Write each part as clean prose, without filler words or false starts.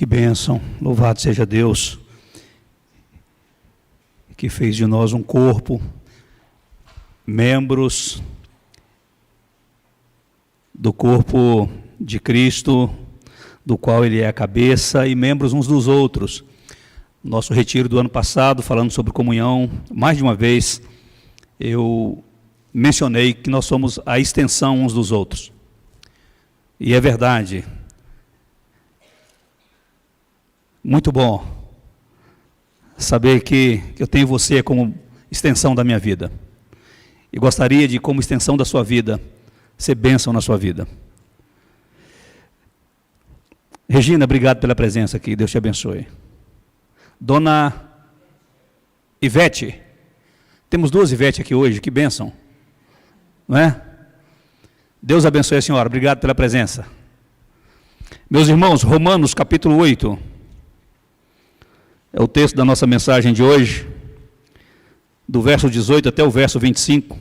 Que bênção, louvado seja Deus, que fez de nós um corpo, membros do corpo de Cristo, do qual Ele é a cabeça, e membros uns dos outros. Nosso retiro do ano passado, falando sobre comunhão, mais de uma vez eu mencionei que nós somos a extensão uns dos outros. E é verdade. Muito bom saber que eu tenho você como extensão da minha vida. E gostaria de, como extensão da sua vida, ser bênção na sua vida. Regina, obrigado pela presença aqui, Deus te abençoe. Dona Ivete, temos duas Ivete aqui hoje, que bênção, não é? Deus abençoe a senhora, obrigado pela presença. Meus irmãos, Romanos capítulo 8, é o texto da nossa mensagem de hoje, do verso 18 até o verso 25.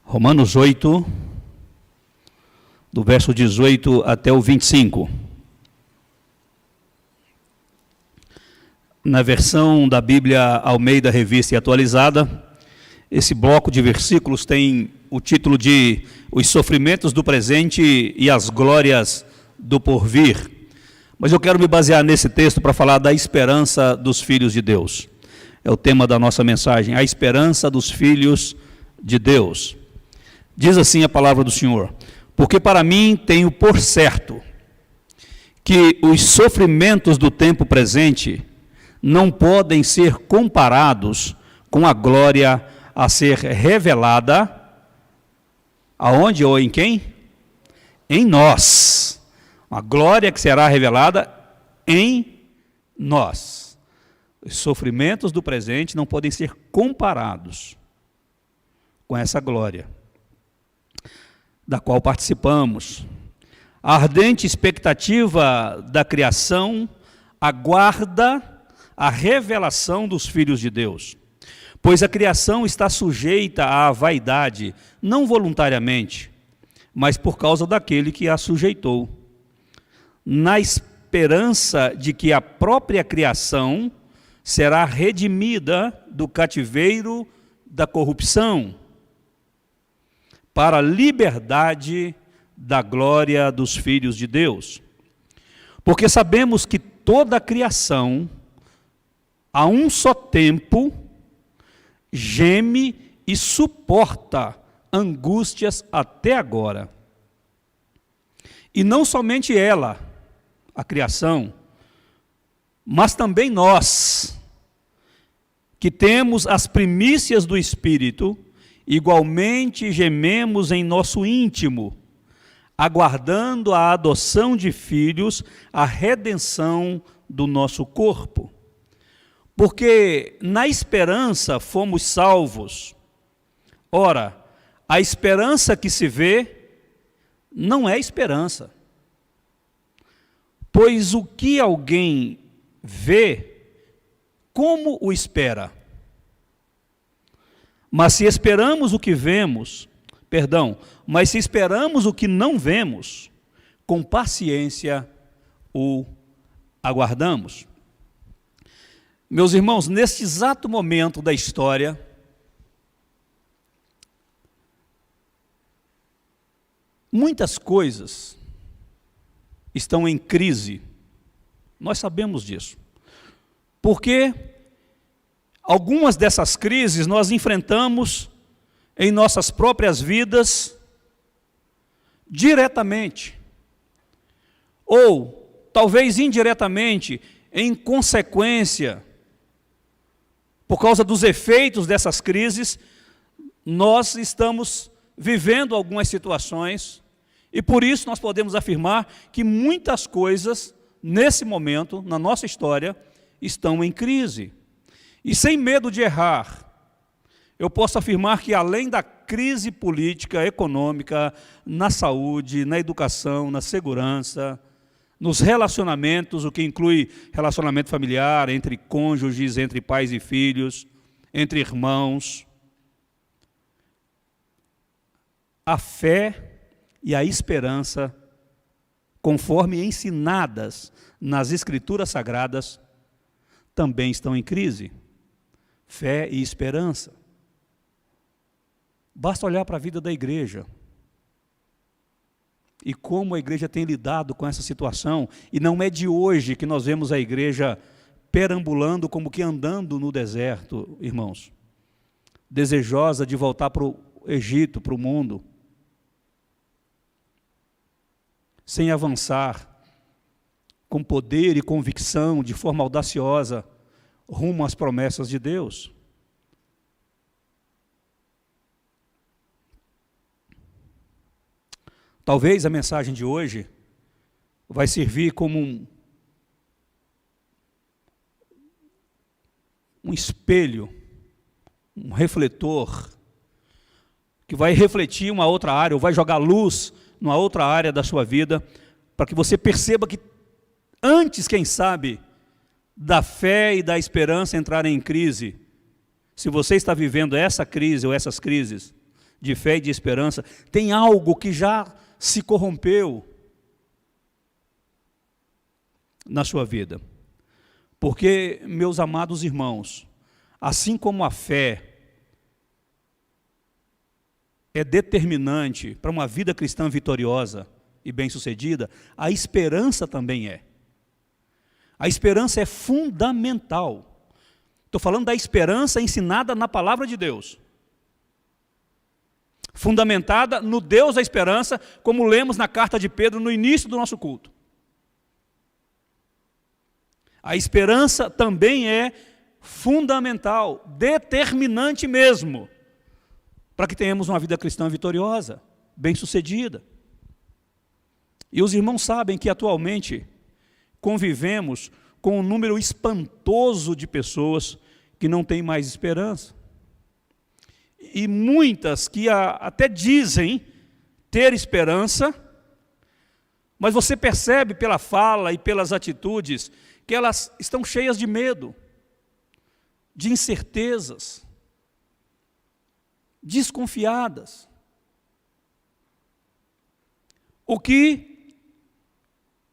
Romanos 8, do verso 18 até o 25. Na versão da Bíblia Almeida Revista e Atualizada, esse bloco de versículos tem o título de Os Sofrimentos do Presente e as Glórias do Porvir. Mas eu quero me basear nesse texto para falar da esperança dos filhos de Deus. É o tema da nossa mensagem, a esperança dos filhos de Deus. Diz assim a palavra do Senhor: porque para mim tenho por certo que os sofrimentos do tempo presente não podem ser comparados com a glória a ser revelada, aonde ou em quem? Em nós. A glória que será revelada em nós. Os sofrimentos do presente não podem ser comparados com essa glória, da qual participamos. A ardente expectativa da criação aguarda a revelação dos filhos de Deus, pois a criação está sujeita à vaidade, não voluntariamente, mas por causa daquele que a sujeitou, na esperança de que a própria criação será redimida do cativeiro da corrupção, para a liberdade da glória dos filhos de Deus. Porque sabemos que toda a criação, a um só tempo, geme e suporta angústias até agora. E não somente ela, a criação, mas também nós, que temos as primícias do Espírito, igualmente gememos em nosso íntimo, aguardando a adoção de filhos, a redenção do nosso corpo. Porque na esperança fomos salvos. Ora, a esperança que se vê não é esperança. Pois o que alguém vê, como o espera? Mas se esperamos o que vemos, mas se esperamos o que não vemos, com paciência o aguardamos. Meus irmãos, neste exato momento da história, muitas coisas estão em crise. Nós sabemos disso. Porque algumas dessas crises nós enfrentamos em nossas próprias vidas diretamente, ou talvez indiretamente, em consequência, por causa dos efeitos dessas crises, nós estamos vivendo algumas situações, e por isso nós podemos afirmar que muitas coisas, nesse momento, na nossa história, estão em crise. E sem medo de errar, eu posso afirmar que além da crise política, econômica, na saúde, na educação, na segurança, nos relacionamentos, o que inclui relacionamento familiar, entre cônjuges, entre pais e filhos, entre irmãos, a fé e a esperança, conforme ensinadas nas Escrituras Sagradas, também estão em crise. Fé e esperança. Basta olhar para a vida da igreja e como a igreja tem lidado com essa situação. E não é de hoje que nós vemos a igreja perambulando como que andando no deserto, irmãos, desejosa de voltar para o Egito, para o mundo, sem avançar com poder e convicção, de forma audaciosa, rumo às promessas de Deus. Talvez a mensagem de hoje vai servir como um espelho, um refletor, que vai refletir uma outra área, ou vai jogar luz numa outra área da sua vida, para que você perceba que antes, quem sabe, da fé e da esperança entrarem em crise, se você está vivendo essa crise ou essas crises de fé e de esperança, tem algo que já se corrompeu na sua vida. Porque, meus amados irmãos, assim como a fé é determinante para uma vida cristã vitoriosa e bem-sucedida, a esperança também é. A esperança é fundamental. Estou falando da esperança ensinada na palavra de Deus. Fundamentada no Deus da esperança, como lemos na carta de Pedro no início do nosso culto. A esperança também é fundamental, determinante mesmo, para que tenhamos uma vida cristã vitoriosa, bem-sucedida. E os irmãos sabem que atualmente convivemos com um número espantoso de pessoas que não têm mais esperança. E muitas que até dizem ter esperança, mas você percebe pela fala e pelas atitudes que elas estão cheias de medo, de incertezas, desconfiadas. O que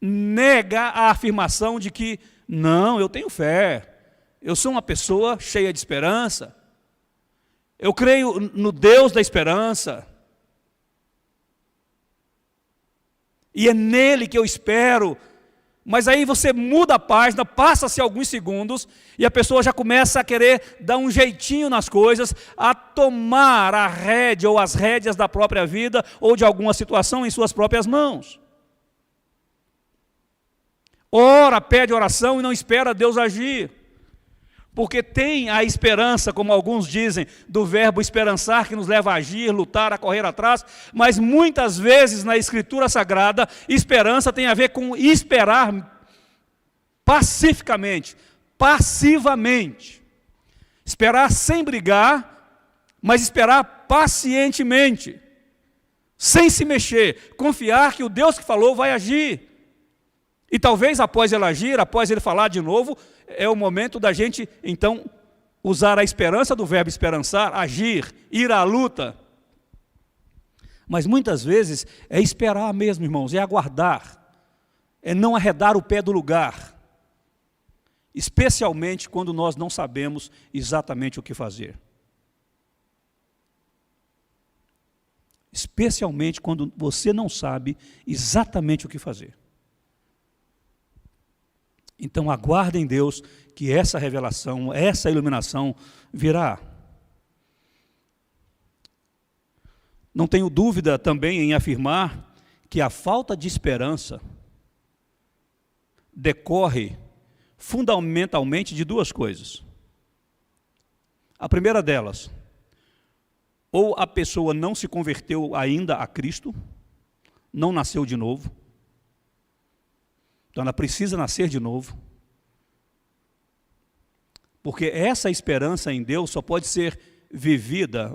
nega a afirmação de que, não, eu tenho fé, eu sou uma pessoa cheia de esperança, eu creio no Deus da esperança, e é nele que eu espero. Mas aí você muda a página, passa-se alguns segundos, e a pessoa já começa a querer dar um jeitinho nas coisas, a tomar a rédea ou as rédeas da própria vida, ou de alguma situação em suas próprias mãos. Ora, pede oração e não espera Deus agir. Porque tem a esperança, como alguns dizem, do verbo esperançar, que nos leva a agir, lutar, a correr atrás, mas muitas vezes na Escritura Sagrada, esperança tem a ver com esperar pacificamente, passivamente. Esperar sem brigar, mas esperar pacientemente, sem se mexer, confiar que o Deus que falou vai agir. E talvez após ele agir, após ele falar de novo, é o momento da gente, então, usar a esperança do verbo esperançar, agir, ir à luta. Mas muitas vezes é esperar mesmo, irmãos, é aguardar, é não arredar o pé do lugar. Especialmente quando nós não sabemos exatamente o que fazer. Especialmente quando você não sabe exatamente o que fazer. Então aguarde em Deus que essa revelação, essa iluminação virá. Não tenho dúvida também em afirmar que a falta de esperança decorre fundamentalmente de duas coisas. A primeira delas, ou a pessoa não se converteu ainda a Cristo, não nasceu de novo, então ela precisa nascer de novo, porque essa esperança em Deus só pode ser vivida,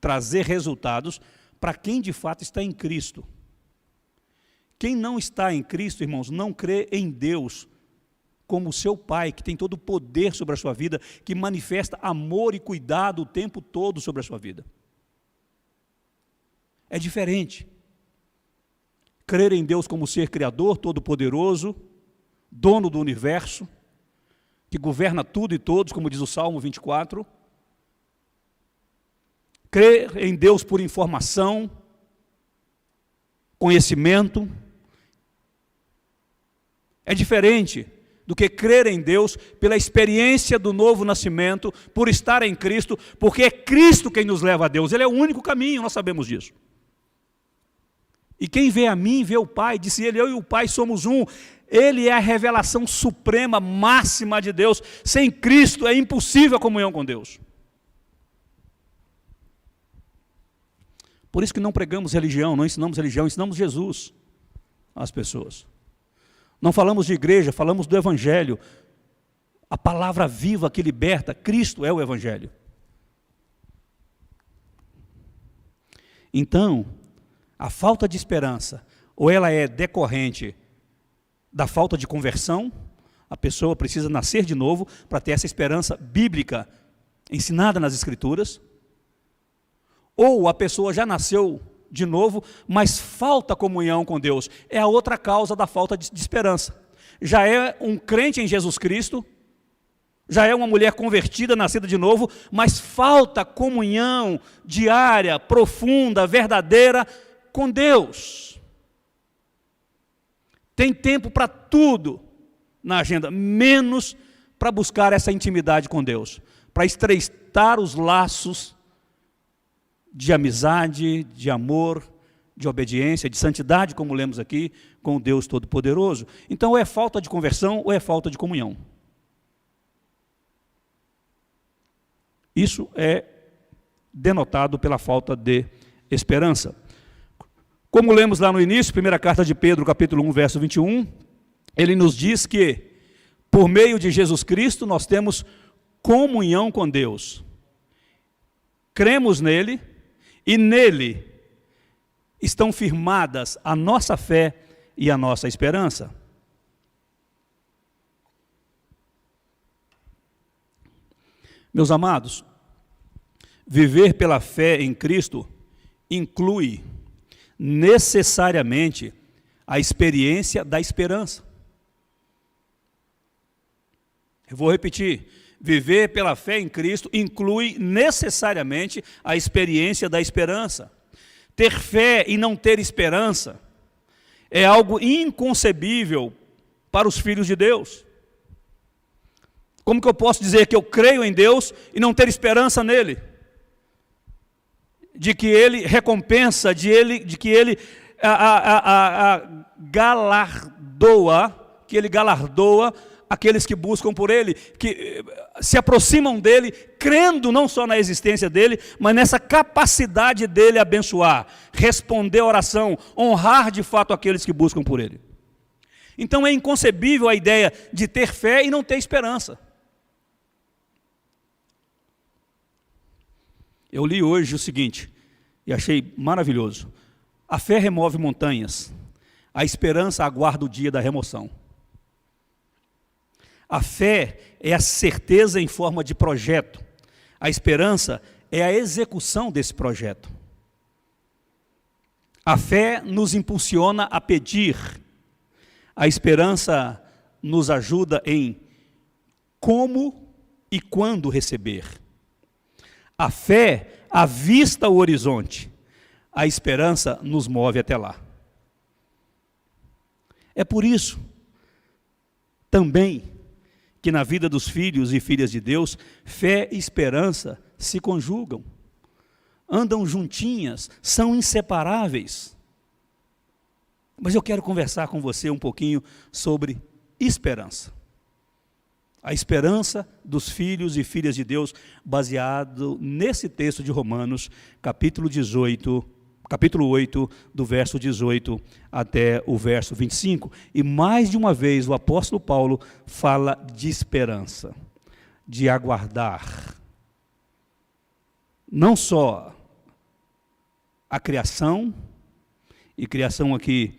trazer resultados para quem de fato está em Cristo. Quem não está em Cristo, irmãos, não crê em Deus como seu Pai, que tem todo o poder sobre a sua vida, que manifesta amor e cuidado o tempo todo sobre a sua vida. é diferente. Crer em Deus como ser criador, todo-poderoso, dono do universo, que governa tudo e todos, como diz o Salmo 24. Crer em Deus por informação, conhecimento, é diferente do que crer em Deus pela experiência do novo nascimento, por estar em Cristo, porque é Cristo quem nos leva a Deus. Ele é o único caminho, nós sabemos disso. E quem vê a mim, vê o Pai, disse ele, eu e o Pai somos um. Ele é a revelação suprema, máxima de Deus. Sem Cristo é impossível a comunhão com Deus. Por isso que não pregamos religião, não ensinamos religião, ensinamos Jesus às pessoas. Não falamos de igreja, falamos do Evangelho. A palavra viva que liberta, Cristo é o Evangelho. Então, a falta de esperança, ou ela é decorrente da falta de conversão, a pessoa precisa nascer de novo para ter essa esperança bíblica ensinada nas Escrituras, ou a pessoa já nasceu de novo, mas falta comunhão com Deus. É a outra causa da falta de esperança. Já é um crente em Jesus Cristo, já é uma mulher convertida, nascida de novo, mas falta comunhão diária, profunda, verdadeira com Deus. Tem tempo para tudo na agenda, menos para buscar essa intimidade com Deus, para estreitar os laços de amizade, de amor, de obediência, de santidade, como lemos aqui, com o Deus Todo-Poderoso. Então, ou é falta de conversão, ou é falta de comunhão. Isso é denotado pela falta de esperança. Como lemos lá no início, primeira carta de Pedro, capítulo 1, verso 21, ele nos diz que, por meio de Jesus Cristo, nós temos comunhão com Deus. Cremos nele, e nele estão firmadas a nossa fé e a nossa esperança. Meus amados, viver pela fé em Cristo inclui necessariamente a experiência da esperança. Eu vou repetir. Viver pela fé em Cristo inclui necessariamente a experiência da esperança. Ter fé e não ter esperança é algo inconcebível para os filhos de Deus. Como que eu posso dizer que eu creio em Deus e não ter esperança nele? De que ele recompensa, de que ele galardoa aqueles que buscam por ele, que se aproximam dele, crendo não só na existência dele, mas nessa capacidade dele abençoar, responder a oração, honrar de fato aqueles que buscam por ele. Então é inconcebível a ideia de ter fé e não ter esperança. Eu li hoje o seguinte, e achei maravilhoso. A fé remove montanhas, a esperança aguarda o dia da remoção. A fé é a certeza em forma de projeto. A esperança é a execução desse projeto. A fé nos impulsiona a pedir. A esperança nos ajuda em como e quando receber. A fé avista o horizonte. A esperança nos move até lá. É por isso também que na vida dos filhos e filhas de Deus, fé e esperança se conjugam, andam juntinhas, são inseparáveis. Mas eu quero conversar com você um pouquinho sobre esperança. A esperança dos filhos e filhas de Deus, baseado nesse texto de Romanos, capítulo 8, do verso 18 até o verso 25. E mais de uma vez o apóstolo Paulo fala de esperança, de aguardar. Não só a criação, e criação aqui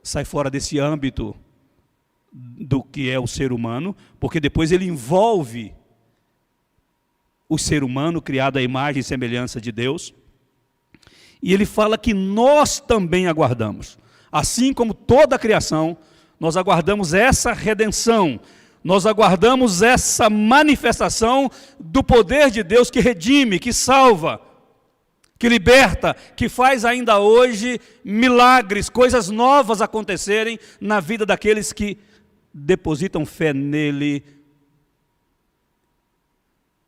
sai fora desse âmbito do que é o ser humano, porque depois ele envolve o ser humano criado à imagem e semelhança de Deus. E ele fala que nós também aguardamos. Assim como toda a criação, nós aguardamos essa redenção, nós aguardamos essa manifestação do poder de Deus que redime, que salva, que liberta, que faz ainda hoje milagres, coisas novas acontecerem na vida daqueles que depositam fé nele,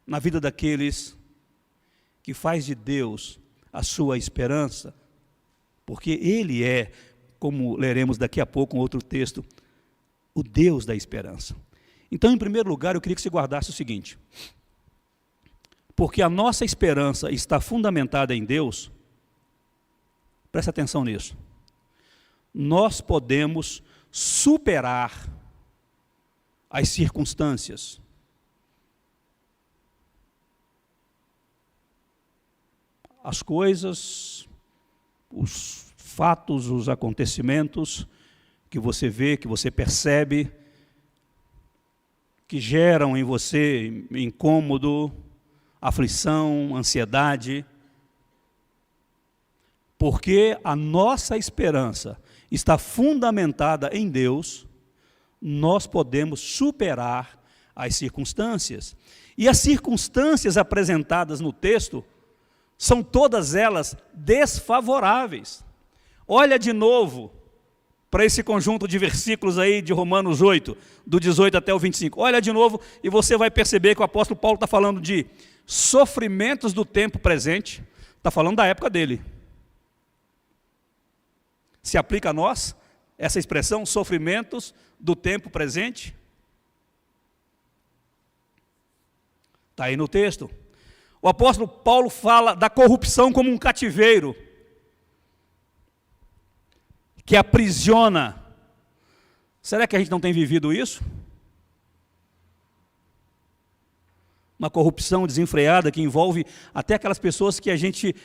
na vida daqueles que faz de Deus a sua esperança, porque ele é, como leremos daqui a pouco um outro texto, o Deus da esperança. Então, em primeiro lugar, eu queria que você guardasse o seguinte: porque a nossa esperança está fundamentada em Deus, preste atenção nisso, nós podemos superar as circunstâncias. As coisas, os fatos, os acontecimentos que você vê, que você percebe, que geram em você incômodo, aflição, ansiedade, porque a nossa esperança está fundamentada em Deus, nós podemos superar as circunstâncias. E as circunstâncias apresentadas no texto são todas elas desfavoráveis. Olha de novo para esse conjunto de versículos aí de Romanos 8, do 18 até o 25. Olha de novo e você vai perceber que o apóstolo Paulo está falando de sofrimentos do tempo presente, está falando da época dele. Se aplica a nós essa expressão, sofrimentos do tempo presente? Está aí no texto. O apóstolo Paulo fala da corrupção como um cativeiro que aprisiona. Será que a gente não tem vivido isso? Uma corrupção desenfreada que envolve até aquelas pessoas que a gente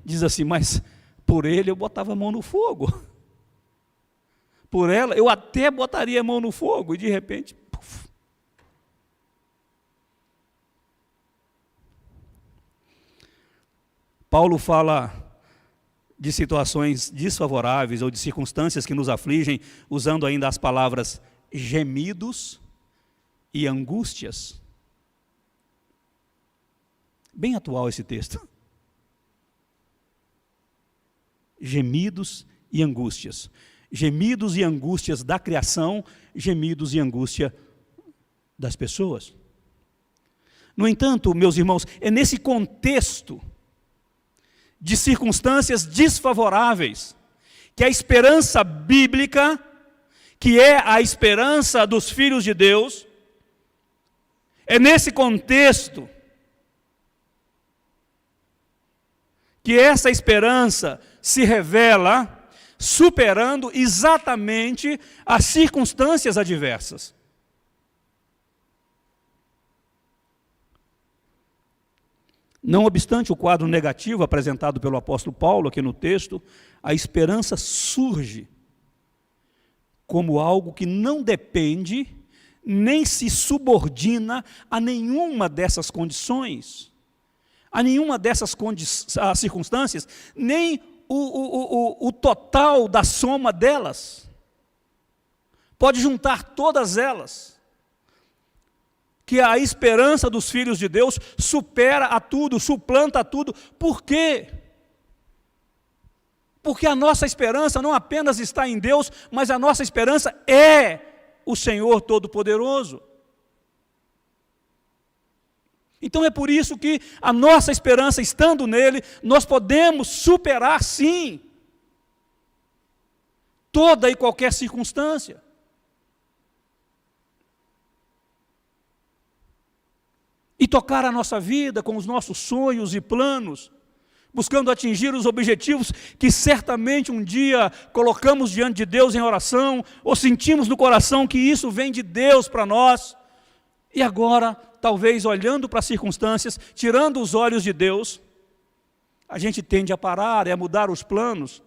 diz assim, mas por ele eu botava a mão no fogo. Por ela eu até botaria a mão no fogo e de repente... Paulo fala de situações desfavoráveis ou de circunstâncias que nos afligem, usando ainda as palavras gemidos e angústias. Bem atual esse texto. Gemidos e angústias. Gemidos e angústias da criação, gemidos e angústia das pessoas. No entanto, meus irmãos, é nesse contexto de circunstâncias desfavoráveis que a esperança bíblica, que é a esperança dos filhos de Deus, é nesse contexto que essa esperança se revela superando exatamente as circunstâncias adversas. Não obstante o quadro negativo apresentado pelo apóstolo Paulo aqui no texto, a esperança surge como algo que não depende, nem se subordina a nenhuma dessas condições, a nenhuma dessas circunstâncias, nem o total da soma delas. Pode juntar todas elas. Que a esperança dos filhos de Deus supera a tudo, suplanta a tudo. Por quê? Porque a nossa esperança não apenas está em Deus, mas a nossa esperança é o Senhor Todo-Poderoso. Então é por isso que a nossa esperança, estando nele, nós podemos superar, sim, toda e qualquer circunstância. E tocar a nossa vida com os nossos sonhos e planos, buscando atingir os objetivos que certamente um dia colocamos diante de Deus em oração, ou sentimos no coração que isso vem de Deus para nós, e agora, talvez olhando para as circunstâncias, tirando os olhos de Deus, a gente tende a parar e a mudar os planos,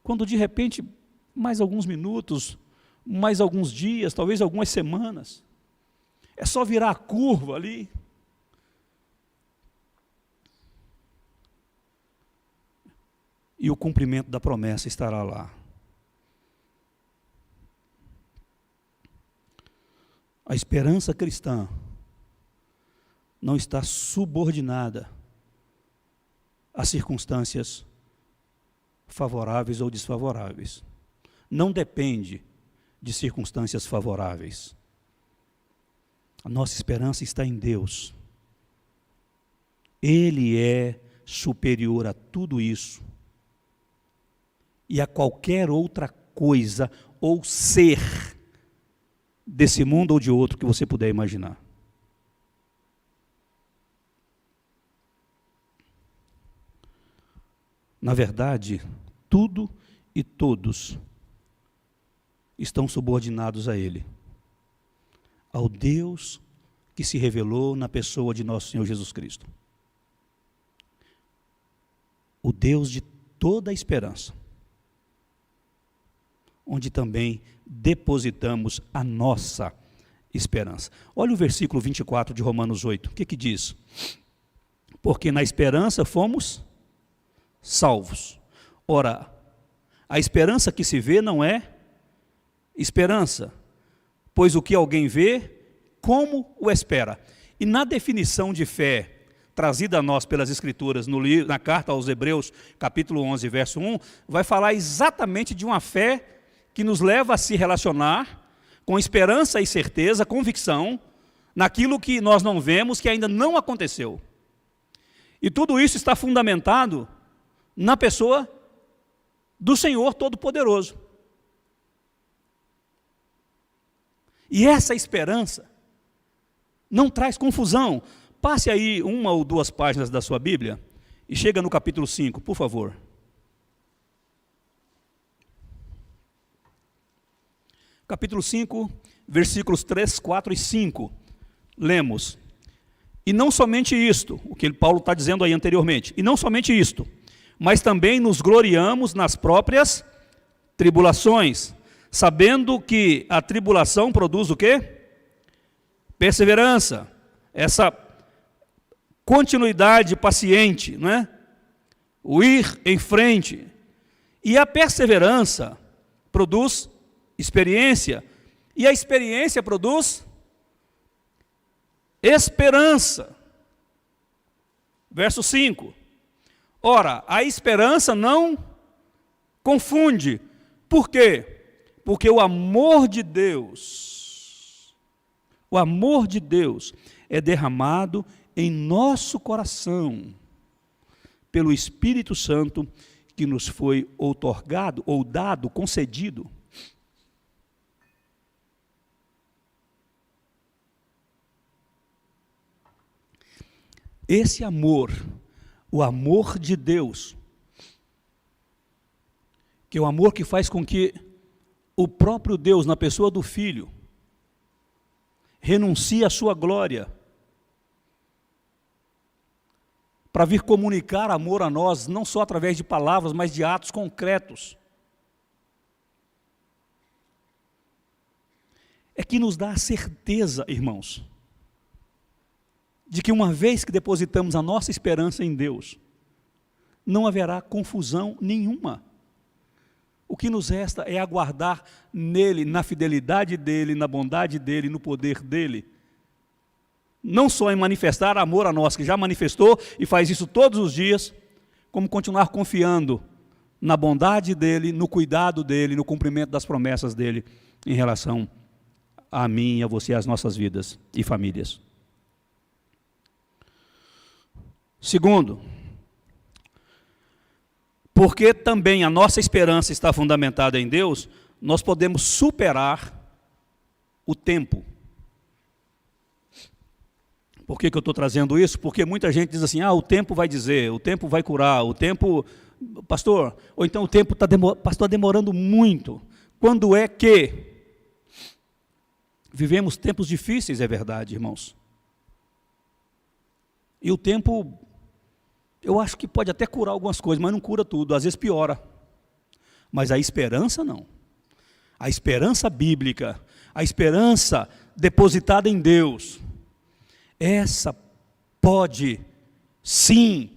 quando de repente, mais alguns minutos, mais alguns dias, talvez algumas semanas, é só virar a curva ali, e o cumprimento da promessa estará lá. A esperança cristã não está subordinada às circunstâncias favoráveis ou desfavoráveis. Não depende de circunstâncias favoráveis. A nossa esperança está em Deus. Ele é superior a tudo isso e a qualquer outra coisa ou ser desse mundo ou de outro que você puder imaginar. Na verdade, tudo e todos estão subordinados a Ele, ao Deus que se revelou na pessoa de nosso Senhor Jesus Cristo. O Deus de toda a esperança, onde também depositamos a nossa esperança. Olha o versículo 24 de Romanos 8, o que diz? Porque na esperança fomos salvos. Ora, a esperança que se vê não é esperança, pois o que alguém vê, como o espera? E na definição de fé trazida a nós pelas Escrituras, na carta aos Hebreus, capítulo 11, verso 1, vai falar exatamente de uma fé que nos leva a se relacionar com esperança e certeza, convicção, naquilo que nós não vemos, que ainda não aconteceu. E tudo isso está fundamentado na pessoa do Senhor Todo-Poderoso. E essa esperança não traz confusão. Passe aí 1 ou 2 páginas da sua Bíblia e chega no capítulo 5, por favor. Capítulo 5, versículos 3, 4 e 5. Lemos. E não somente isto, o que Paulo está dizendo aí anteriormente, e não somente isto, mas também nos gloriamos nas próprias tribulações, sabendo que a tribulação produz o quê? Perseverança, essa continuidade paciente, não é? O ir em frente. E a perseverança produz experiência, e a experiência produz esperança. Verso 5. Ora, a esperança não confunde. Por quê? Porque o amor de Deus é derramado em nosso coração pelo Espírito Santo que nos foi outorgado, ou dado, concedido. Esse amor, o amor de Deus, que é o amor que faz com que o próprio Deus, na pessoa do Filho, renuncie à sua glória, para vir comunicar amor a nós, não só através de palavras, mas de atos concretos. É que nos dá a certeza, irmãos, de que uma vez que depositamos a nossa esperança em Deus, não haverá confusão nenhuma. O que nos resta é aguardar nele, na fidelidade dele, na bondade dele, no poder dele. Não só em manifestar amor a nós, que já manifestou e faz isso todos os dias, como continuar confiando na bondade dele, no cuidado dele, no cumprimento das promessas dele em relação a mim, a você, às nossas vidas e famílias. Segundo, porque também a nossa esperança está fundamentada em Deus, nós podemos superar o tempo. Por que eu estou trazendo isso? Porque muita gente diz assim, o tempo vai dizer, o tempo vai curar, o tempo, pastor, ou então o tempo está demorando muito. Quando é que vivemos tempos difíceis, é verdade, irmãos. E o tempo, eu acho que pode até curar algumas coisas, mas não cura tudo, às vezes piora. Mas a esperança não. A esperança bíblica, a esperança depositada em Deus, essa pode, sim,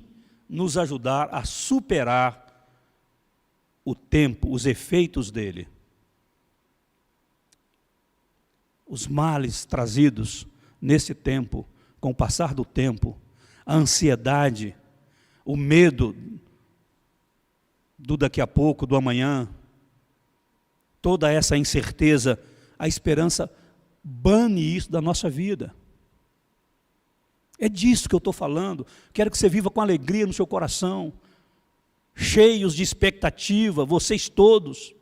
nos ajudar a superar o tempo, os efeitos dele. Os males trazidos nesse tempo, com o passar do tempo, a ansiedade, o medo do daqui a pouco, do amanhã, toda essa incerteza, a esperança bane isso da nossa vida. É disso que eu estou falando. Quero que você viva com alegria no seu coração, cheios de expectativa, vocês todos,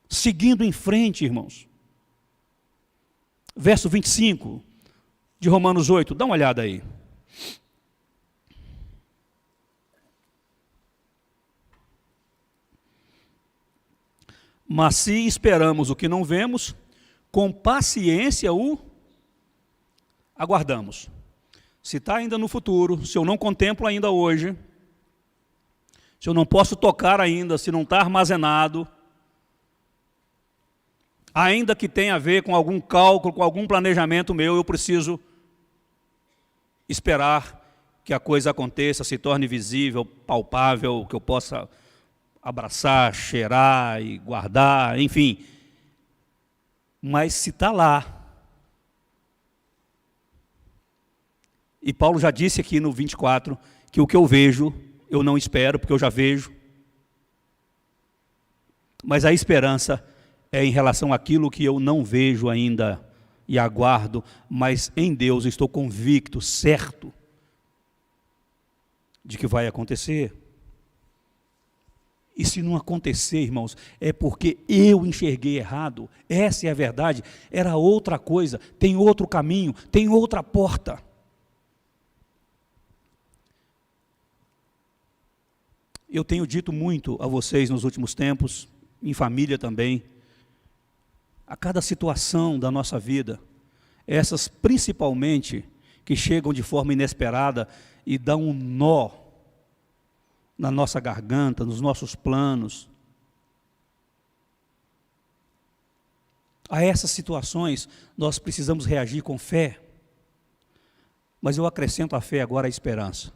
seguindo em frente, irmãos. Verso 25 de Romanos 8, dá uma olhada aí. Mas se esperamos o que não vemos, com paciência o aguardamos. Se está ainda no futuro, se eu não contemplo ainda hoje, se eu não posso tocar ainda, se não está armazenado, ainda que tenha a ver com algum cálculo, com algum planejamento meu, eu preciso esperar que a coisa aconteça, se torne visível, palpável, que eu possa abraçar, cheirar e guardar, enfim. Mas se está lá, e Paulo já disse aqui no 24, que o que eu vejo, eu não espero, porque eu já vejo. Mas a esperança é em relação àquilo que eu não vejo ainda e aguardo, mas em Deus estou convicto, certo, de que vai acontecer. E se não acontecer, irmãos, é porque eu enxerguei errado. Essa é a verdade. Era outra coisa, tem outro caminho, tem outra porta. Eu tenho dito muito a vocês nos últimos tempos, em família também, a cada situação da nossa vida, essas principalmente que chegam de forma inesperada e dão um nó na nossa garganta, nos nossos planos. A essas situações nós precisamos reagir com fé, mas eu acrescento à fé agora a esperança.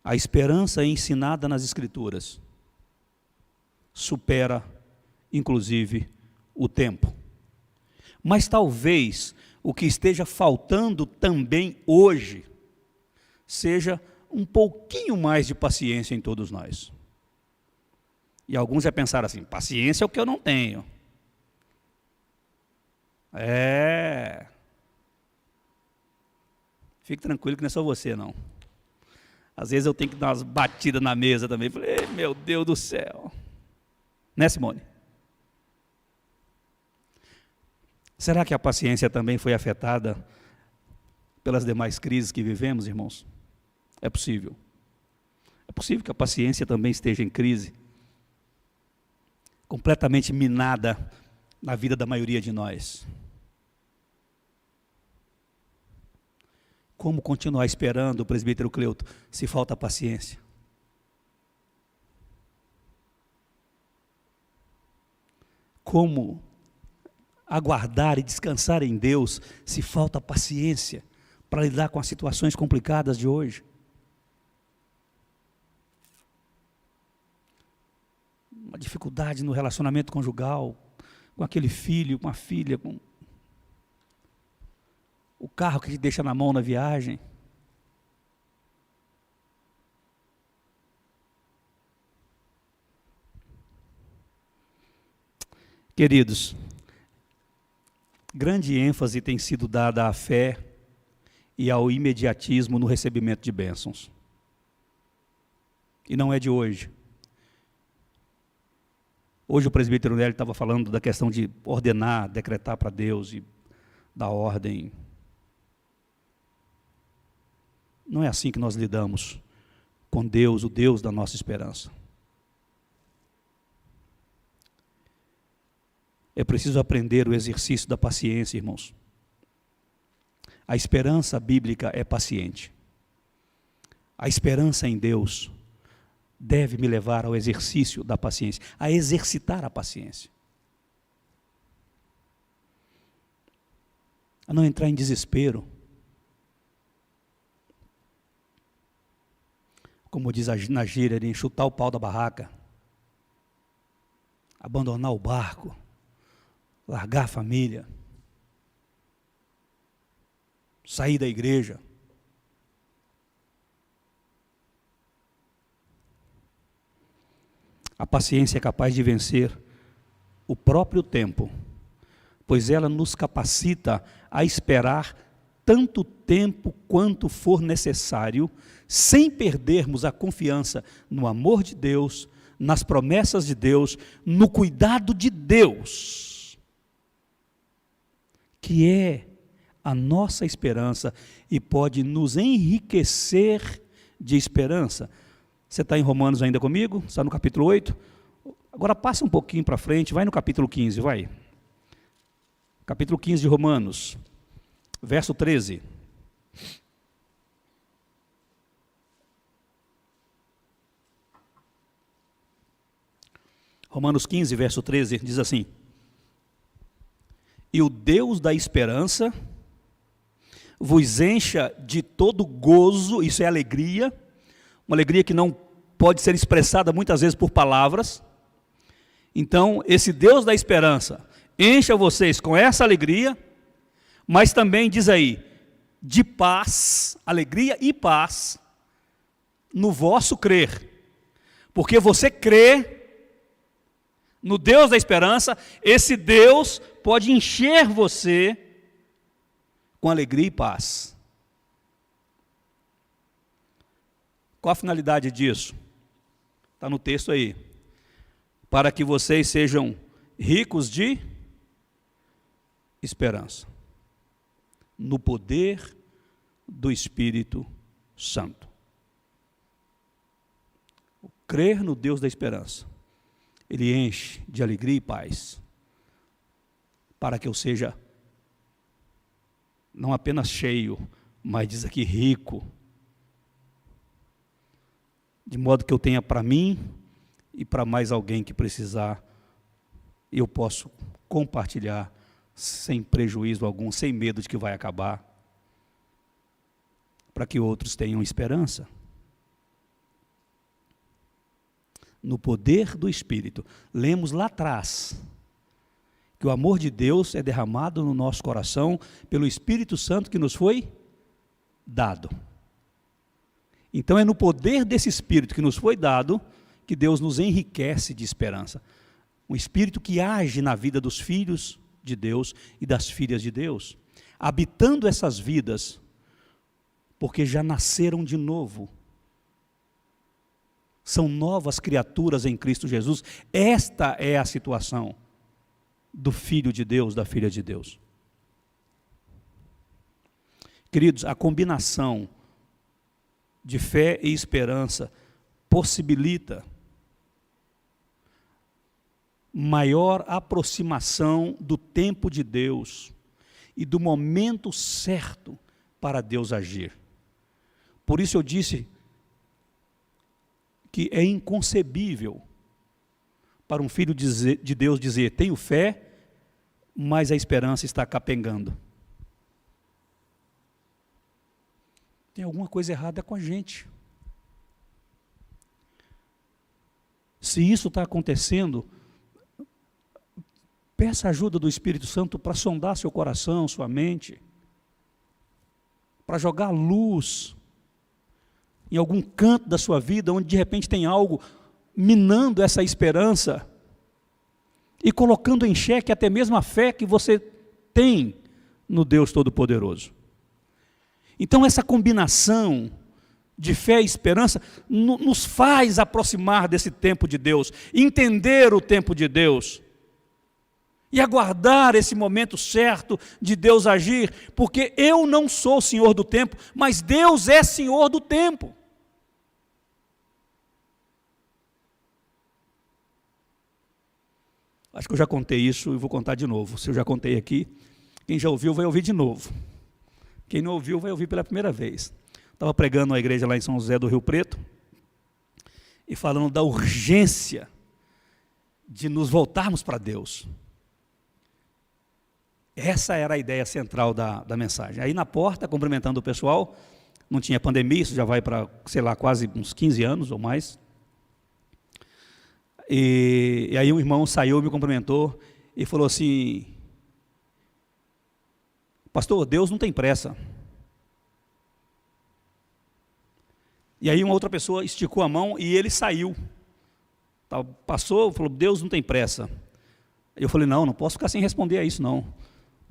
A esperança ensinada nas Escrituras supera, inclusive, o tempo. Mas talvez o que esteja faltando também hoje seja um pouquinho mais de paciência em todos nós. E alguns já pensaram assim, paciência é o que eu não tenho. Fique tranquilo que não é só você, não. Às vezes eu tenho que dar umas batidas na mesa também. Falei, meu Deus do céu. Né, Simone? Será que a paciência também foi afetada pelas demais crises que vivemos, irmãos? É possível. É possível que a paciência também esteja em crise, completamente minada na vida da maioria de nós. Como continuar esperando o presbítero Cleuto, se falta paciência? Como aguardar e descansar em Deus, se falta paciência para lidar com as situações complicadas de hoje? Uma dificuldade no relacionamento conjugal, com aquele filho, com a filha, com o carro que te deixa na mão na viagem. Queridos, grande ênfase tem sido dada à fé e ao imediatismo no recebimento de bênçãos. E não é de hoje. Hoje o presbítero Nélio estava falando da questão de ordenar, decretar para Deus e dar ordem. Não é assim que nós lidamos com Deus, o Deus da nossa esperança. É preciso aprender o exercício da paciência, irmãos. A esperança bíblica é paciente. A esperança em Deus deve me levar ao exercício da paciência, a exercitar a paciência. A não entrar em desespero, como diz na gíria, de chutar o pau da barraca, abandonar o barco, largar a família, sair da igreja. A paciência é capaz de vencer o próprio tempo, pois ela nos capacita a esperar tanto tempo quanto for necessário, sem perdermos a confiança no amor de Deus, nas promessas de Deus, no cuidado de Deus, que é a nossa esperança e pode nos enriquecer de esperança. Você está em Romanos ainda comigo? Está no capítulo 8? Agora passa um pouquinho para frente, vai no capítulo 15, vai. Capítulo 15 de Romanos, verso 13. Romanos 15, verso 13, diz assim: e o Deus da esperança vos encha de todo gozo, isso é alegria, uma alegria que não pode ser expressada muitas vezes por palavras. Então, esse Deus da esperança encha vocês com essa alegria, mas também diz aí, de paz, alegria e paz, no vosso crer, porque você crê no Deus da esperança, esse Deus pode encher você com alegria e paz. Qual a finalidade disso? Está no texto aí. Para que vocês sejam ricos de esperança, no poder do Espírito Santo. O crer no Deus da esperança, ele enche de alegria e paz, para que eu seja não apenas cheio, mas diz aqui rico, de modo que eu tenha para mim e para mais alguém que precisar, eu posso compartilhar sem prejuízo algum, sem medo de que vai acabar, para que outros tenham esperança. No poder do Espírito. Lemos lá atrás que o amor de Deus é derramado no nosso coração pelo Espírito Santo que nos foi dado. Então é no poder desse Espírito que nos foi dado que Deus nos enriquece de esperança. Um Espírito que age na vida dos filhos de Deus e das filhas de Deus, habitando essas vidas, porque já nasceram de novo. São novas criaturas em Cristo Jesus. Esta é a situação do Filho de Deus, da filha de Deus. Queridos, a combinação de fé e esperança possibilita maior aproximação do tempo de Deus e do momento certo para Deus agir. Por isso eu disse que é inconcebível para um filho de Deus dizer, tenho fé, mas a esperança está capengando. Tem alguma coisa errada com a gente. Se isso está acontecendo, peça a ajuda do Espírito Santo para sondar seu coração, sua mente, para jogar luz em algum canto da sua vida, onde de repente tem algo minando essa esperança e colocando em xeque até mesmo a fé que você tem no Deus Todo-Poderoso. Então essa combinação de fé e esperança nos faz aproximar desse tempo de Deus, entender o tempo de Deus e aguardar esse momento certo de Deus agir, porque eu não sou Senhor do tempo, mas Deus é Senhor do tempo. Acho que eu já contei isso e vou contar de novo. Se eu já contei aqui, quem já ouviu vai ouvir de novo. Quem não ouviu vai ouvir pela primeira vez. Estava pregando na igreja lá em São José do Rio Preto e falando da urgência de nos voltarmos para Deus. Essa era a ideia central da mensagem. Aí na porta, cumprimentando o pessoal, não tinha pandemia, isso já vai para, sei lá, quase uns 15 anos ou mais. E aí um irmão saiu, me cumprimentou e falou assim: pastor, Deus não tem pressa. E aí uma outra pessoa esticou a mão e ele saiu. Passou, falou: Deus não tem pressa. Eu falei: não posso ficar sem responder a isso, não.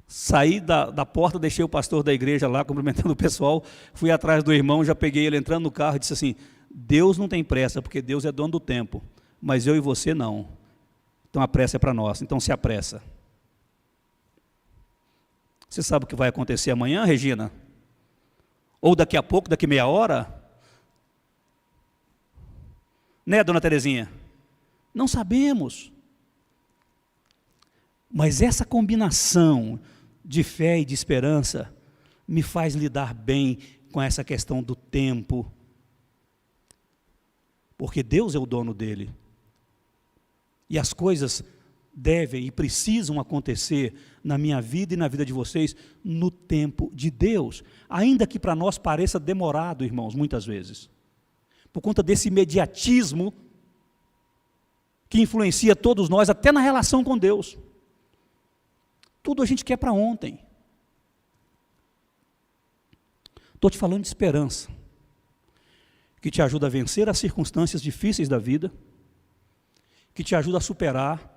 Saí da porta, deixei o pastor da igreja lá, cumprimentando o pessoal, fui atrás do irmão, já peguei ele entrando no carro e disse assim: Deus não tem pressa, porque Deus é dono do tempo, mas eu e você não. Então a pressa é para nós, então se apressa. Você sabe o que vai acontecer amanhã, Regina? Ou daqui a pouco, daqui meia hora? Né, dona Terezinha? Não sabemos. Mas essa combinação de fé e de esperança me faz lidar bem com essa questão do tempo. Porque Deus é o dono dele. E as coisas devem e precisam acontecer na minha vida e na vida de vocês no tempo de Deus. Ainda que para nós pareça demorado, irmãos, muitas vezes. Por conta desse imediatismo que influencia todos nós, até na relação com Deus. Tudo a gente quer para ontem. Estou te falando de esperança, que te ajuda a vencer as circunstâncias difíceis da vida, que te ajuda a superar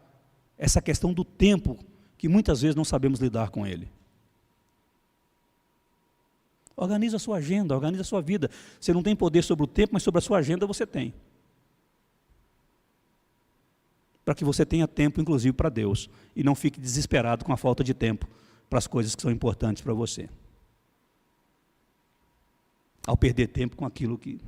essa questão do tempo, que muitas vezes não sabemos lidar com ele. Organiza a sua agenda, organiza a sua vida. Você não tem poder sobre o tempo, mas sobre a sua agenda você tem. Para que você tenha tempo, inclusive, para Deus, e não fique desesperado com a falta de tempo para as coisas que são importantes para você. Ao perder tempo com aquilo que